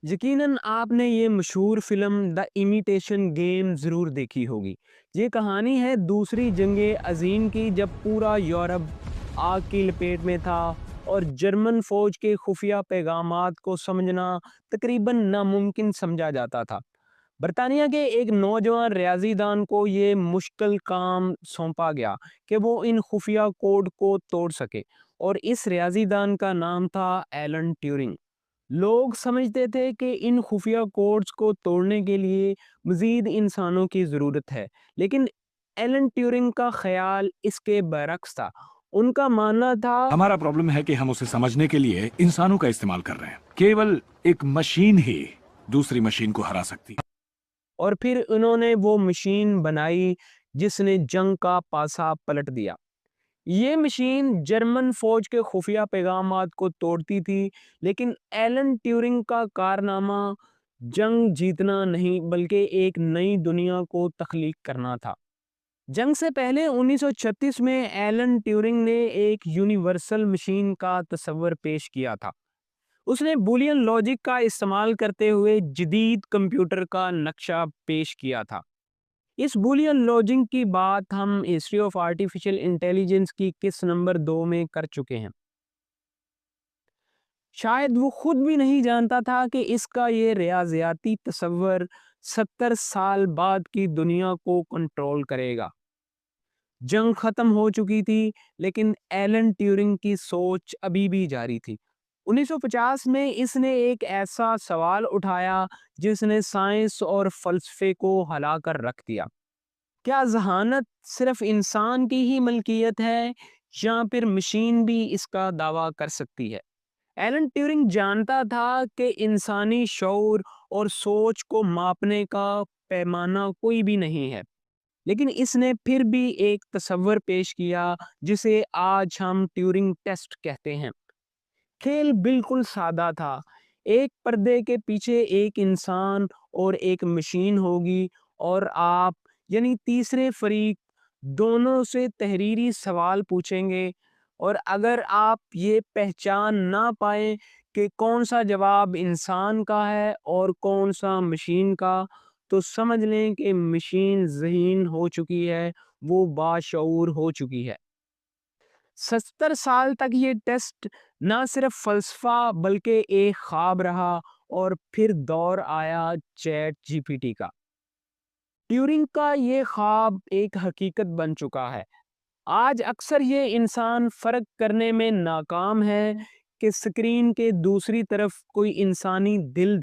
यकीनन आपने ये मशहूर फ़िल्म द इमिटेशन गेम ज़रूर देखी होगी। ये कहानी है दूसरी जंग अज़ीम की, जब पूरा यूरोप आग की लपेट में था और जर्मन फ़ौज के खुफिया पैगामात को समझना तकरीबन नामुमकिन समझा जाता था। बरतानिया के एक नौजवान रियाज़ीदान को ये मुश्किल काम सौंपा गया कि वो इन खुफिया कोड को तोड़ सके, और इस रियाज़ीदान का नाम था एलन ट्यूरिंग। लोग समझते थे कि इन खुफिया कोड्स को तोड़ने के लिए मजीद इंसानों की ज़रूरत है, लेकिन एलन ट्यूरिंग का ख्याल इसके बरक्स था। उनका मानना था। हमारा प्रॉब्लम है कि हम उसे समझने के लिए इंसानों का इस्तेमाल कर रहे हैं। केवल एक मशीन ही दूसरी मशीन को हरा सकती है। और फिर उन्होंने वो मशीन बनाई जिसने जंग का पासा पलट दिया। ये मशीन जर्मन फौज के खुफिया पैगामात को तोड़ती थी, लेकिन एलन ट्यूरिंग का कारनामा जंग जीतना नहीं बल्कि एक नई दुनिया को तख्लीक करना था। जंग से पहले 1936 में एलन ट्यूरिंग ने एक यूनिवर्सल मशीन का तस्वर पेश किया था। उसने बूलियन लॉजिक का इस्तेमाल करते हुए जदीद कंप्यूटर का नक्शा पेश किया था। इस बूलियन लॉजिक की बात हम हिस्ट्री ऑफ आर्टिफिशियल इंटेलिजेंस की किस नंबर 2 में कर चुके हैं। शायद वो खुद भी नहीं जानता था कि इसका ये रियाजियाती तस्वर 70 साल बाद की दुनिया को कंट्रोल करेगा। जंग खत्म हो चुकी थी, लेकिन एलन ट्यूरिंग की सोच अभी भी जारी थी। 1950 में इसने एक ऐसा सवाल उठाया जिसने साइंस और फलसफे को हिलाकर रख दिया। क्या ज़हानत सिर्फ इंसान की ही मलकियत है, या फिर मशीन भी इसका दावा कर सकती है? एलन ट्यूरिंग जानता था कि इंसानी शऊर और सोच को मापने का पैमाना कोई भी नहीं है, लेकिन इसने फिर भी एक तस्वर पेश किया जिसे आज हम ट्यूरिंग टेस्ट कहते हैं। खेल बिल्कुल सादा था। एक पर्दे के पीछे एक इंसान और एक मशीन होगी, और आप यानी तीसरे फरीक दोनों से तहरीरी सवाल पूछेंगे, और अगर आप ये पहचान ना पाएँ कि कौन सा जवाब इंसान का है और कौन सा मशीन का, तो समझ लें कि मशीन ज़हीन हो चुकी है, वो बाशऊर हो चुकी है। 70 साल तक ये टेस्ट ना सिर्फ फ़लसफ़ा बल्कि एक ख्वाब रहा, और फिर दौर आया चैट जीपीटी का। ट्यूरिंग का ये ख्वाब एक हकीकत बन चुका है। आज अक्सर ये इंसान फ़र्क करने में नाकाम है कि स्क्रीन के दूसरी तरफ कोई इंसानी दिल